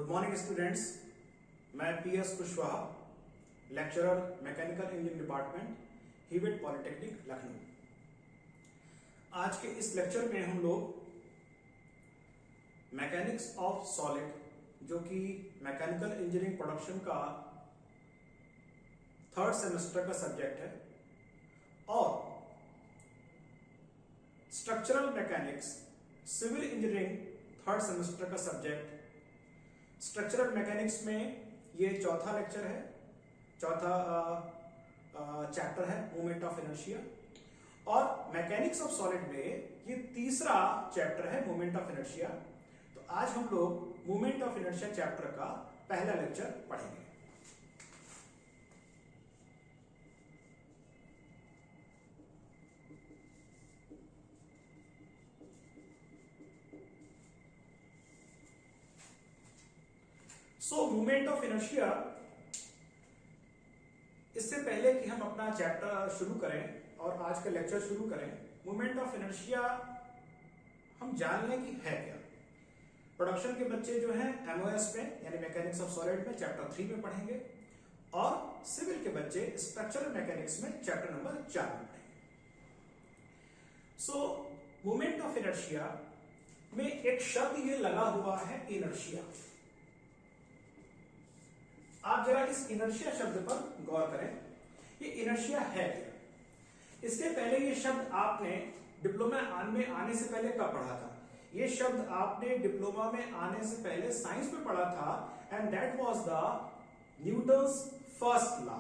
Good morning students, मैं PS Kushwaha, lecturer mechanical engineering department, Hewett polytechnic Lucknow. आज के इस लेक्चर में हम लोग मैकेनिक्स ऑफ सॉलिड जो कि मैकेनिकल इंजीनियरिंग प्रोडक्शन का थर्ड सेमेस्टर का सब्जेक्ट है, और structural mechanics civil engineering third semester का सब्जेक्ट। स्ट्रक्चरल मैकेनिक्स में ये चौथा लेक्चर है, चौथा चैप्टर है मोमेंट ऑफ इनर्शिया, और मैकेनिक्स ऑफ सॉलिड में ये तीसरा चैप्टर है मोमेंट ऑफ इनर्शिया। तो आज हम लोग मोमेंट ऑफ इनर्शिया चैप्टर का पहला लेक्चर पढ़ेंगे। सो मोमेंट ऑफ इनर्शिया, इससे पहले कि हम अपना चैप्टर शुरू करें और आज का लेक्चर शुरू करें, मोमेंट ऑफ इनर्शिया हम जान लें कि है क्या। प्रोडक्शन के बच्चे जो हैं एमओएस में यानी मैकेनिक्स ऑफ सॉलिड में चैप्टर 3 में पढ़ेंगे, और सिविल के बच्चे स्ट्रक्चरल मैकेनिक्स में चैप्टर नंबर 4 में पढ़ेंगे। सो मोमेंट ऑफ इनर्शिया में एक शब्द ये लगा हुआ है, इनर्शिया। आप जरा इस इनर्शिया शब्द पर गौर करें। ये इनर्शिया है क्या? इसके पहले ये शब्द आपने डिप्लोमा में आने से पहले कब पढ़ा था? ये शब्द आपने डिप्लोमा में आने से पहले साइंस में पढ़ा था, and that was the Newton's first law.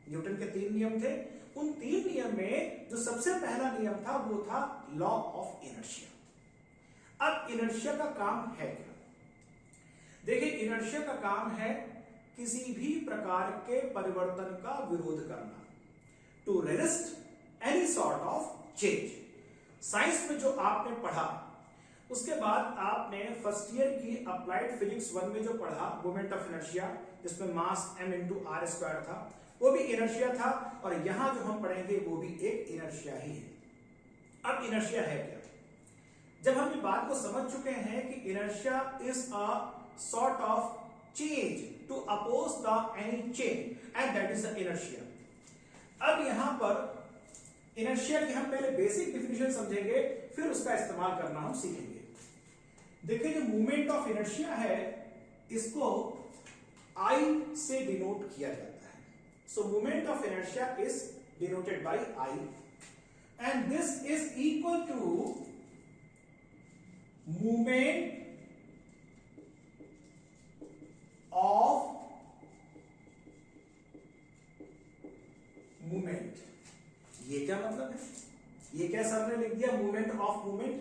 Newton के 3 नियम थे। उन 3 नियम में जो सबसे पहला नियम था वो था लॉ ऑफ इनर्शिया। अब इनर्शिया का काम है क्या? देखिए, इनर्शिया का काम है किसी भी प्रकार के परिवर्तन का विरोध करना, to resist any sort of change. Science में जो आपने पढ़ा, उसके बाद आपने फर्स्ट ईयर की अप्लाइड फिजिक्स 1 में जो पढ़ा मोमेंट ऑफ इनर्शिया, जिसमें मास m × r² था, वो भी इनर्शिया था, और यहां जो हम पढ़ेंगे वो भी एक इनर्शिया ही है। अब इनर्शिया है क्या? जब हम ये बात को समझ चुके हैं कि inertia is a sort of change to oppose the any change, and that is the inertia. अब यहां पर inertia की हम पहले बेसिक डिफिनेशन समझेंगे, फिर उसका इस्तेमाल करना हम सीखेंगे। देखिए, जो मूवमेंट ऑफ इनर्शिया है इसको I से डिनोट किया जाता है। So movement of inertia is denoted by I, and this is equal to movement of movement. ये क्या मतलब है? ये क्या सर ने लिख दिया, मूवमेंट ऑफ मूवमेंट।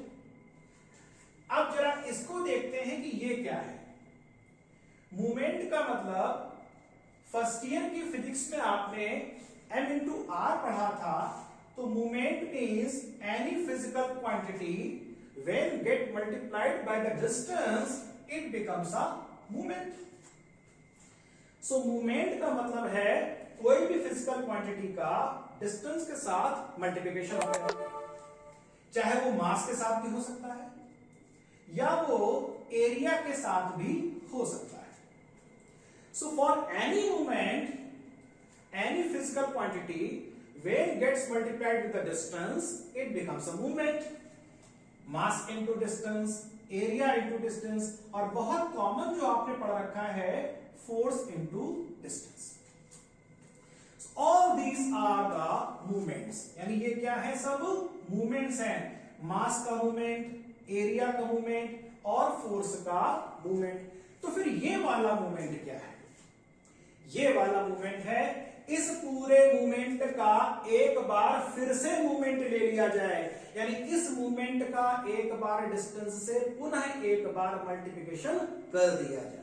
अब जरा इसको देखते हैं कि ये क्या है। मूवमेंट का मतलब फर्स्ट ईयर की फिजिक्स में आपने m × r पढ़ा था। तो movement means any physical quantity when get multiplied by the distance it becomes a movement. So movement का मतलब है कोई भी फिजिकल क्वांटिटी का डिस्टेंस के साथ मल्टीप्लिकेशन होगा, चाहे वो मास के साथ भी हो सकता है या वो एरिया के साथ भी हो सकता है। So for any movement, any physical quantity when gets multiplied with the distance it becomes a movement. Mass into distance, area into distance, और बहुत कॉमन जो आपने पढ़ रखा है force into distance. So all these are the movements. यानी ये क्या है? सब movements हैं। मास का मूवमेंट, एरिया का मूवमेंट और फोर्स का मूवमेंट। तो फिर ये वाला मूवमेंट क्या है? ये वाला मूवमेंट है, इस पूरे मूवमेंट का एक बार फिर से मूवमेंट ले लिया जाए, यानी इस मूवमेंट का एक बार डिस्टेंस से पुनः एक बार मल्टीप्लिकेशन कर दिया जाए।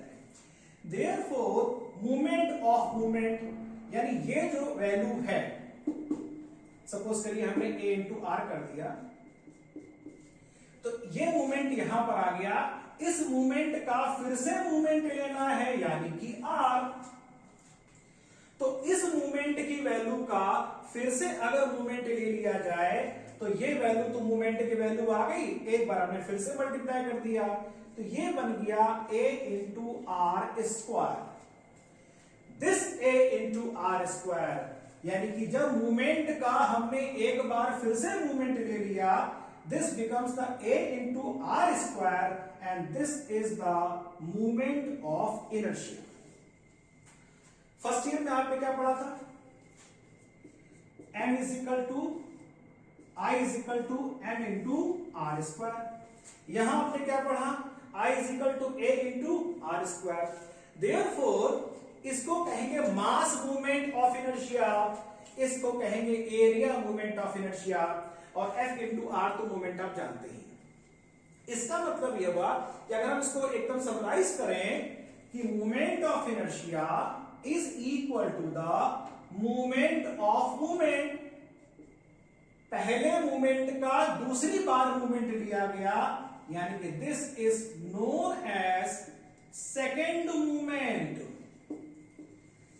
Therefore, मूवमेंट ऑफ मूवमेंट, यानी ये जो वैल्यू है, सपोज करिए हमने a × r कर दिया, तो ये मूवमेंट यहां पर आ गया। इस मूवमेंट का फिर से मूवमेंट लेना है, यानी कि r। तो इस मूवमेंट की वैल्यू का फिर से अगर मूवमेंट ले लिया जाए, तो ये वैल्यू, तो मूवमेंट की वैल्यू आ गई, एक बार हमने फिर से मल्टीप्लाई कर दिया, तो ये बन गया a into r square, this a into r square, यानी कि जब मूवमेंट का हमने एक बार फिर से मूवमेंट ले लिया, this becomes the a into r square and this is the movement of inertia. First year में आपने क्या पढ़ा था? m is equal to I is equal to m into r square. यहां आपने क्या पढ़ा? I is equal to a into r square. Therefore इसको कहेंगे मास मूवमेंट ऑफ इनर्शिया, इसको कहेंगे एरिया मूवमेंट ऑफ इनर्शिया, और F इंटू आर तो मूवमेंट आप जानते ही। इसका मतलब यह हुआ कि अगर हम इसको एकदम समराइज करें कि movement of inertia is equal to the movement of movement, पहले मूवमेंट का दूसरी बार मूवमेंट लिया गया, यानी कि this is known as second movement,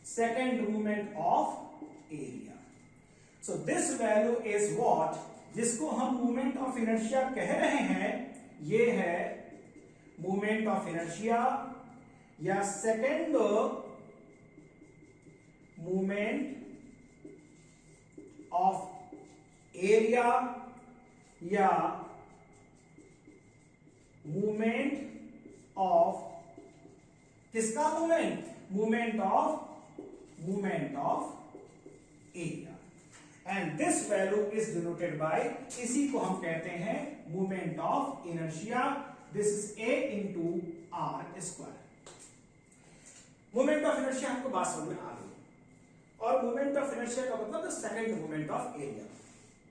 second movement of area. So this value is what, जिसको हम मूवमेंट ऑफ इनर्शिया कह रहे हैं, ये है मूवमेंट ऑफ इनर्शिया या सेकेंड मूवमेंट ऑफ एरिया या मूवमेंट ऑफ किसका movement? Movement of area. And this value is denoted by, इसी को हम कहते हैं movement of inertia. This is a into r square. Movement of inertia हमको बात समझ में आ गई, और मूवमेंट ऑफ इनर्शिया का मतलब the second movement of area.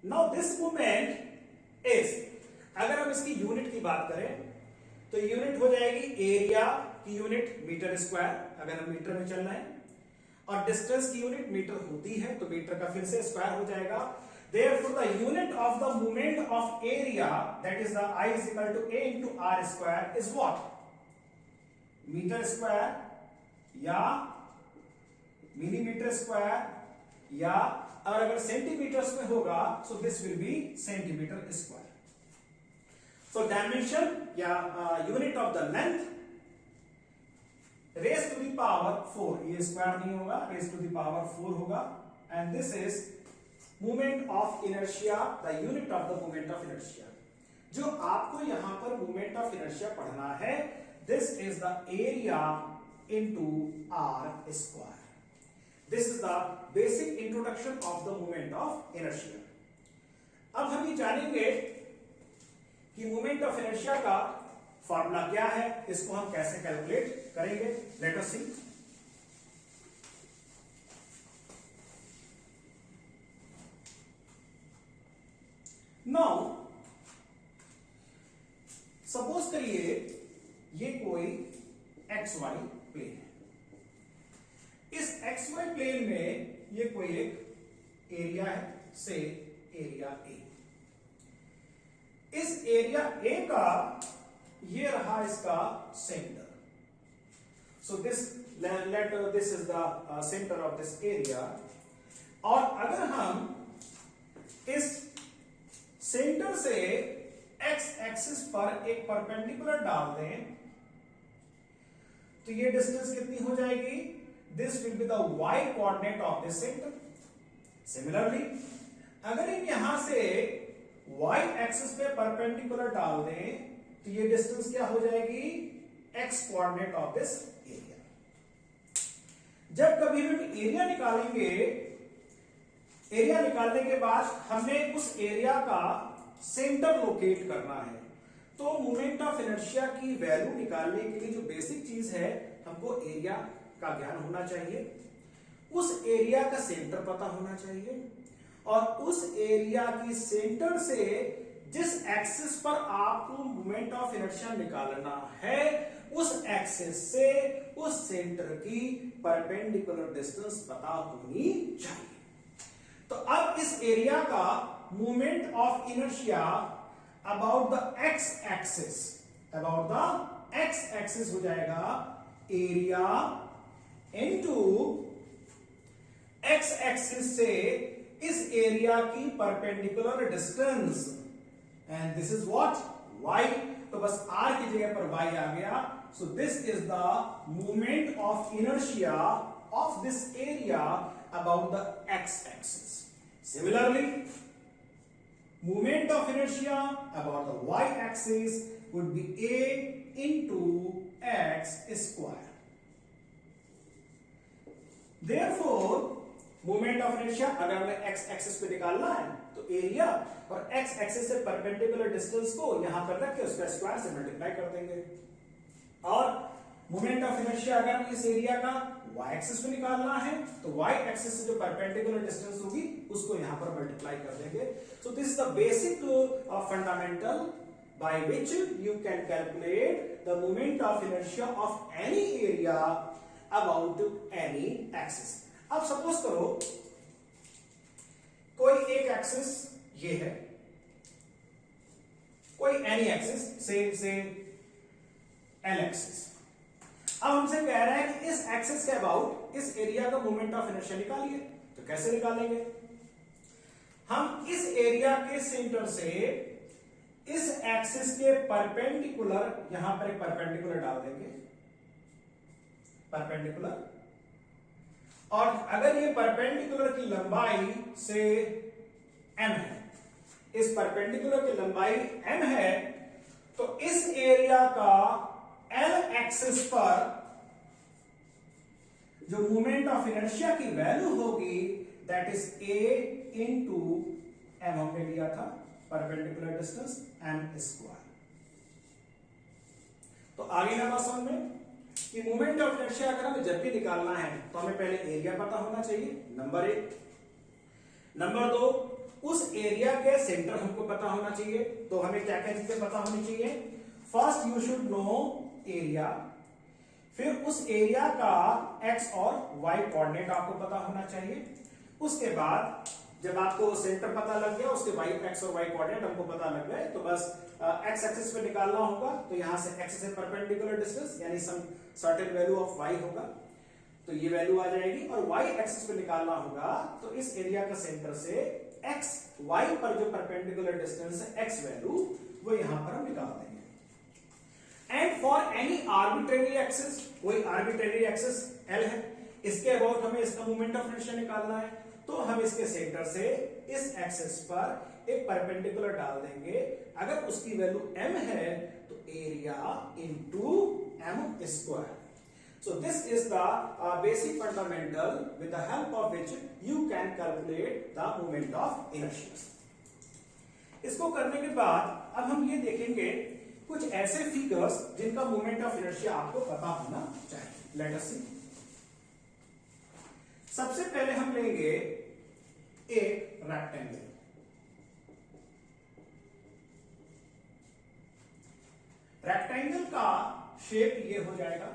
Now this movement is, अगर हम इसकी यूनिट की बात करें तो यूनिट हो जाएगी एरिया की यूनिट मीटर स्क्वायर, अगर हम मीटर में चलना है, और डिस्टेंस की यूनिट मीटर होती है तो मीटर का फिर से स्क्वायर हो जाएगा। Therefore, the unit of the moment of area, that is the I is equal to a into r square, is what? Metre square या मिलीमीटर स्क्वायर, या और अगर सेंटीमीटर्स में होगा so this will be centimetre square. So dimension या unit of the length raise to the power 4, ये square नहीं होगा, रेज टू द पावर 4 होगा, and this is movement of inertia, the unit of the movement of inertia. जो आपको यहां पर movement of inertia पढ़ना है, this is the area into r square. This is the basic introduction of the movement of inertia. अब हम ये जानेंगे कि मूवमेंट ऑफ इनर्शिया का फॉर्मूला क्या है, इसको हम कैसे कैलकुलेट करेंगे। Let us see. Now suppose करिए ये कोई XY प्लेन है, इस XY प्लेन में ये कोई एक एरिया है, से एरिया A। इस एरिया A का ये रहा इसका centre. So this let this is the centre of this area, और अगर हम इस सेंटर से x एक्सिस पर एक परपेंडिकुलर डाल दें तो ये डिस्टेंस कितनी हो जाएगी? This will be the y coordinate of this centre. Similarly अगर हम यहां से y एक्सिस पे परपेंडिकुलर डाल दें तो ये डिस्टेंस क्या हो जाएगी? x coordinate of this area. जब कभी हम एरिया निकालेंगे, एरिया निकालने के बाद हमने उस एरिया का सेंटर लोकेट करना है, तो मोमेंट ऑफ इनर्शिया की वैल्यू निकालने के लिए जो बेसिक चीज है, हमको एरिया का ज्ञान होना चाहिए, उस एरिया का सेंटर पता होना चाहिए, और उस एरिया की सेंटर से जिस एक्सिस पर आपको मोमेंट ऑफ इनर्शिया निकालना है, उस एक्सिस से उस सेंटर की परपेंडिकुलर डिस्टेंस पता होनी चाहिए। तो अब इस एरिया का moment of inertia about the x axis, about the x axis हो जाएगा एरिया इनटू एक्स एक्सिस से इस एरिया की perpendicular distance, and this is what? y। तो बस r की जगह पर y आ गया. So this is the movement of inertia of this area about the x axis. Similarly movement of inertia about the y axis would be a into x square. Therefore movement of inertia अगर हमें x axis पे निकालना है तो area और x axis से perpendicular distance को यहां पर रख के उसका स्क्वायर से मल्टीप्लाई कर देंगे. और मोमेंट ऑफ इनर्शिया अगर हम इस एरिया का y एक्सिस पे निकालना है तो y एक्सिस से जो परपेंडिकुलर डिस्टेंस होगी उसको यहां पर मल्टीप्लाई कर देंगे. So this is the basic fundamental by which you can calculate the moment of inertia of any area about any axis. अब सपोज करो कोई एक एक्सिस ये है, कोई एनी एक्सिस से एल एक्सिस. अब हमसे कह रहा है कि इस एक्सिस के अबाउट इस एरिया का मोमेंट ऑफ इनर्शिया निकालिए. तो कैसे निकालेंगे? हम इस एरिया के सेंटर से इस एक्सिस के परपेंडिकुलर यहां पर एक परपेंडिकुलर डाल देंगे, परपेंडिकुलर. और अगर ये परपेंडिकुलर की लंबाई से m है, इस परपेंडिकुलर की लंबाई m है, तो इस एरिया का L एक्सिस पर जो मोमेंट ऑफ इनर्शिया की वैल्यू होगी that is a into m हमने लिया था परपेंडिकुलर डिस्टेंस m स्क्वायर. तो आगे ना बात समझ में कि मोमेंट ऑफ इनर्शिया अगर हमें जब भी निकालना है तो हमें पहले एरिया पता होना चाहिए, नंबर 1. नंबर 2, उस एरिया के सेंटर हमको पता होना चाहिए. तो हमें क्या क्या चीजें पता होनी चाहिए? First you should know area, फिर उस एरिया का x और y कोऑर्डिनेट आपको पता होना चाहिए. उसके बाद जब आपको सेंटर पता लग गया, उसके x और y कोऑर्डिनेट हमको पता लग गए, तो बस x एक्सिस पे निकालना होगा. तो यहां से x से परपेंडिकुलर डिस्टेंस यानी some certain value of y होगा, तो ये वैल्यू आ जाएगी. और y एक्सिस पे निकालना होगा तो इस एरिया का सेंटर से x y पर जो परपेंडिकुलर डिस्टेंस है x वैल्यू वो यहां पर हम निकाल देंगे. And for any arbitrary axis, कोई आर्बिट्रेरी एक्सिस L है, इसके अबाउट हमें इसका मोमेंट ऑफ इनर्शिया निकालना है, तो हम इसके सेंटर से इस एक्सिस पर एक परपेंडिकुलर डाल देंगे. अगर उसकी वैल्यू m है तो area into m square. So this is the basic fundamental with the help of which you can calculate the moment of inertia. इसको करने के बाद अब हम ये देखेंगे कुछ ऐसे फिगर्स जिनका मोमेंट ऑफ इनर्शिया आपको पता होना चाहिए. लेट अस सी. सबसे पहले हम लेंगे एक रेक्टेंगल. रेक्टेंगल का शेप ये हो जाएगा,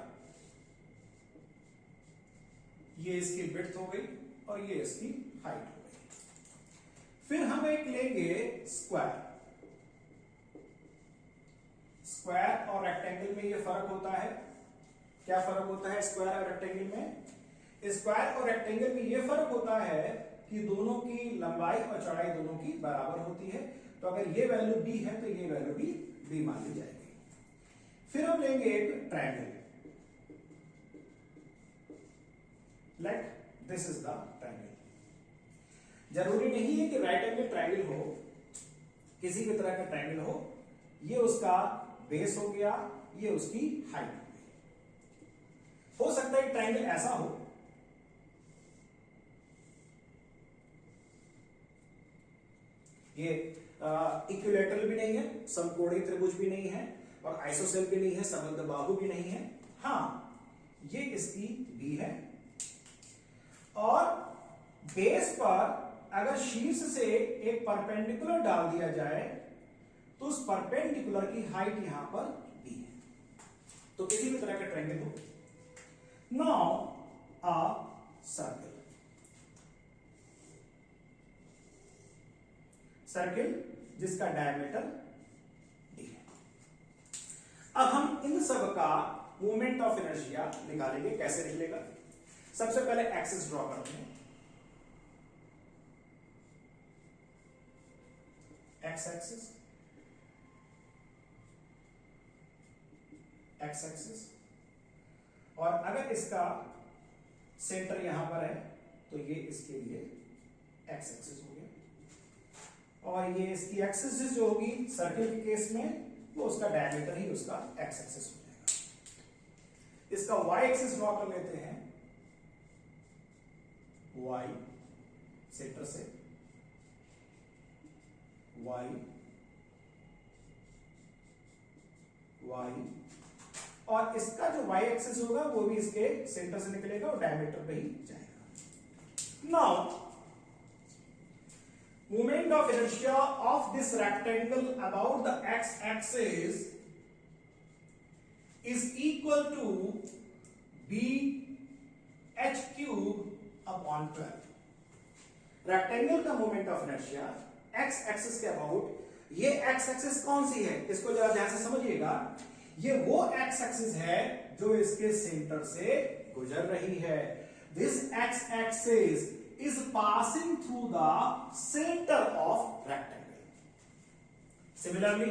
ये इसकी विड्थ हो गई और ये इसकी हाइट हो गई. फिर हम एक लेंगे स्क्वायर. स्क्वायर और रेक्टेंगल में ये फर्क होता है. क्या फर्क होता है स्क्वायर और रेक्टेंगल में? स्क्वायर और रेक्टेंगल में ये फर्क होता है कि दोनों की लंबाई और चौड़ाई दोनों की बराबर होती है. तो अगर ये वैल्यू b है तो ये वैल्यू भी b मान ली जाएगी. फिर हम लेंगे एक triangle. Like this is the triangle. जरूरी नहीं है कि राइट एंगल ट्रायंगल हो, किसी भी तरह का ट्रायंगल हो. ये उसका बेस हो गया, ये उसकी हाइट हो गई. हो सकता है ट्रायंगल ऐसा हो, ये इक्विलेटरल भी नहीं है, समकोणीय त्रिभुज भी नहीं है, और आइसोसेल भी नहीं है, समद्विबाहु भी नहीं है. हाँ, ये इसकी बी है. और बेस पर अगर शीर्ष से एक परपेंडिकुलर डाल दिया जाए तो उस परपेंडिकुलर की हाइट यहां पर बी है. तो किसी भी तरह का ट्रायंगल हो. Now a circle. सर्कल जिसका डायमीटर डी है. अब हम इन सब का मोमेंट ऑफ इनर्शिया निकालेंगे. कैसे निकलेगा? सबसे पहले एक्सिस ड्रॉ करते हैं. एक्स एक्सिस, एक्स एक्सिस, और अगर इसका सेंटर यहां पर है तो ये इसके लिए एक्स एक्सिस हो गया, और ये इसकी एक्सिस जो होगी सर्किल के केस में वो उसका डायमीटर ही उसका एक्स एक्सिस हो जाएगा। इसका वाई एक्सिस ड्रॉ कर लेते हैं, वाई सेंटर से वाई वाई, और इसका जो वाई एक्सिस होगा वो भी इसके सेंटर से निकलेगा और डायमीटर पे ही जाएगा। Now movement of inertia of this rectangle about the x-axis is equal to bh cube upon 12। Rectangle का moment of inertia x axis के अबाउट, ये x एक्सिस कौन सी है इसको जरा ध्यान से समझिएगा, ये वो x एक्सिस है जो इसके सेंटर से गुजर रही है। This x axis is passing through the center of rectangle। Similarly,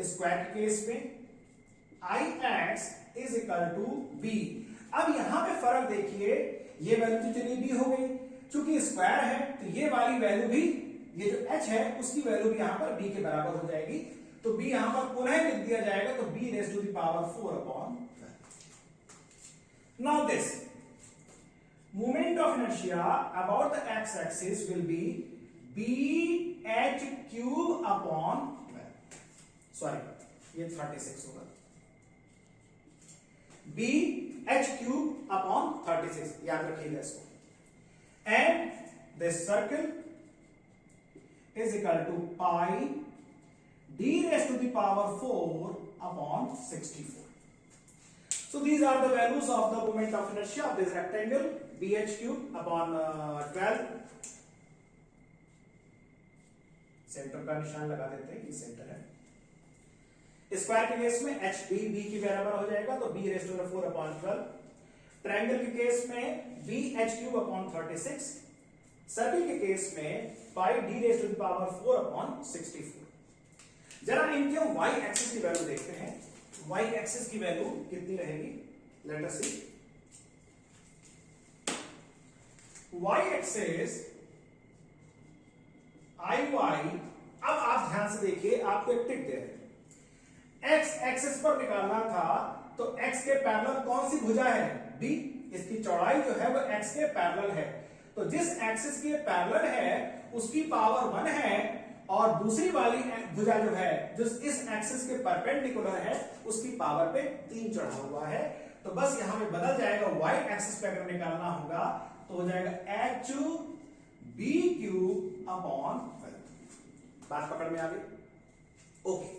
square के केस में Ix is equal to b। अब यहां पे फर्क देखिए, ये वैल्यू तो चलिए b हो गई, चूंकि स्क्वायर है तो ये वाली वैल्यू भी, ये जो h है उसकी वैल्यू भी यहां पर b के बराबर हो जाएगी, तो b यहां पर पुनः लिख दिया जाएगा, तो b raised to the power 4 upon 12। Now this moment of inertia about the x-axis will be bh cube upon 12। Sorry, ये 36 होगा, bh cube upon 36, याद रखिएगा इसको। And this circle is equal to pi d raised to the power 4 upon 64। So these are the values of the moment of inertia of this rectangle, bh cube upon 12। Centre का निशान लगा देते हैं, ये centre है। Square के case में h b के बराबर हो जाएगा, तो b raise to the 4 upon 12। Triangle के केस में b h cube upon 36। Circle के केस में pi d raise to the power 4 upon 64। जरा इनके y एक्सिस की वैल्यू देखते हैं, y एक्सिस की वैल्यू कितनी रहेगी, लेट अस सी। y एक्सिस IY, अब आप ध्यान से देखिए, आपको एक टिक दे रहे हैं, x एक्सिस पर निकालना था तो x के पैरेलल कौन सी भुजा है, b। इसकी चौड़ाई जो है वो x के पैरेलल है, तो जिस एक्सिस के पैरेलल है उसकी पावर 1 है, और दूसरी वाली भुजा जो है जो इस एक्सिस के परपेंडिकुलर है उसकी पावर पे 3 चढ़ा हुआ है, तो बस यहां पे बदल जाएगा, y एक्सिस पे अगर निकालना होगा तो हो जाएगा h b क्यूब अपॉन 12। बात पकड़ में आ गई, ओके।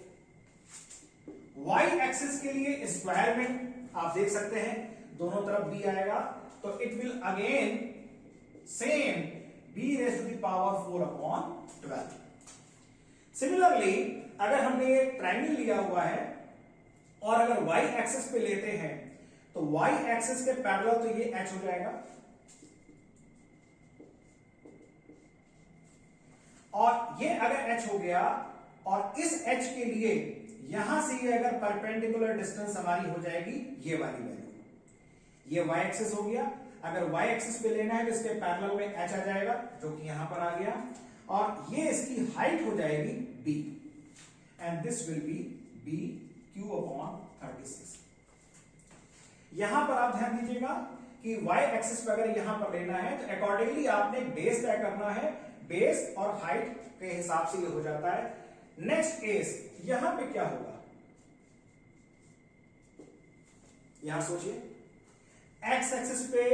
y एक्सिस के लिए स्क्वायर में आप देख सकते हैं दोनों तरफ b आएगा, तो it will again same b raise to the power 4 upon 12। Similarly अगर हमने ये ट्रायंगल लिया हुआ है और अगर y एक्सिस पे लेते हैं तो y एक्सिस के पैरेलल तो ये h हो जाएगा, और ये अगर h हो गया, और इस h के लिए यहां से ये अगर परपेंडिकुलर डिस्टेंस हमारी हो जाएगी ये वाली वैल्यू, ये y एक्सिस हो गया। अगर y एक्सिस पे लेना है तो इसके पैरेलल में h आ जाएगा जो कि यहां पर आ गया, और ये इसकी हाइट हो जाएगी b, and this will be b Q upon 36। यहां पर आप ध्यान दीजिएगा कि y एक्सिस पे अगर यहां पर लेना है तो अकॉर्डिंगली आपने बेस तय करना है, बेस और हाइट के हिसाब से ये हो जाता है। नेक्स्ट केस, यहां पे क्या होगा, यहां सोचिए, x एक्सिस पे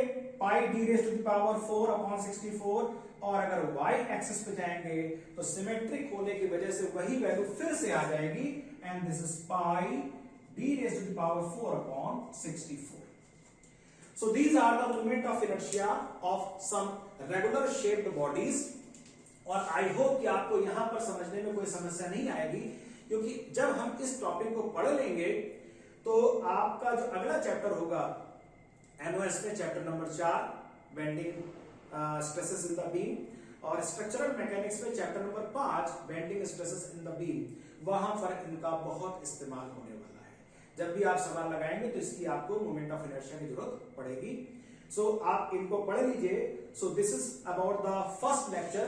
pi d raise to the power 4 upon 64, और अगर y एक्सिस पे जाएंगे तो सिमेट्रिक होने की वजह से वही वैल्यू फिर से आ जाएगी, and this is pi d raise to the power 4 upon 64। So these are the moment of inertia of some regular shaped bodies, और आई होप कि आपको यहां पर समझने में कोई समस्या नहीं आएगी, क्योंकि जब हम इस टॉपिक को पढ़ लेंगे तो आपका जो अगला चैप्टर होगा एनओएस में, chapter number 4 bending stresses in the beam, और स्ट्रक्चरल मैकेनिक्स में chapter number 5 bending stresses in the beam, वहां पर इनका बहुत इस्तेमाल होने वाला है। जब भी आप सवाल लगाएंगे तो इसकी आपको मोमेंट ऑफ इनर्शिया की जरूरत पड़ेगी। सो आप इनको पढ़ लीजिए। So this is about the first lecture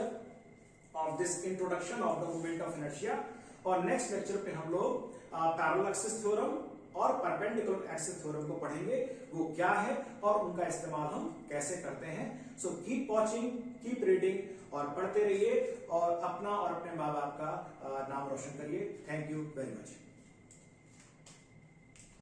of this introduction of the moment of inertia. और नेक्स्ट लेक्चर पे हम लोग पैरेलल एक्सिस थ्योरम और परपेंडिकुलर एक्सिस थ्योरम को पढ़ेंगे, वो क्या है और उनका इस्तेमाल हम कैसे करते हैं। So keep watching, keep reading और पढ़ते रहिए और अपना और अपने माँ बाप का नाम रोशन करिए। Thank you very much.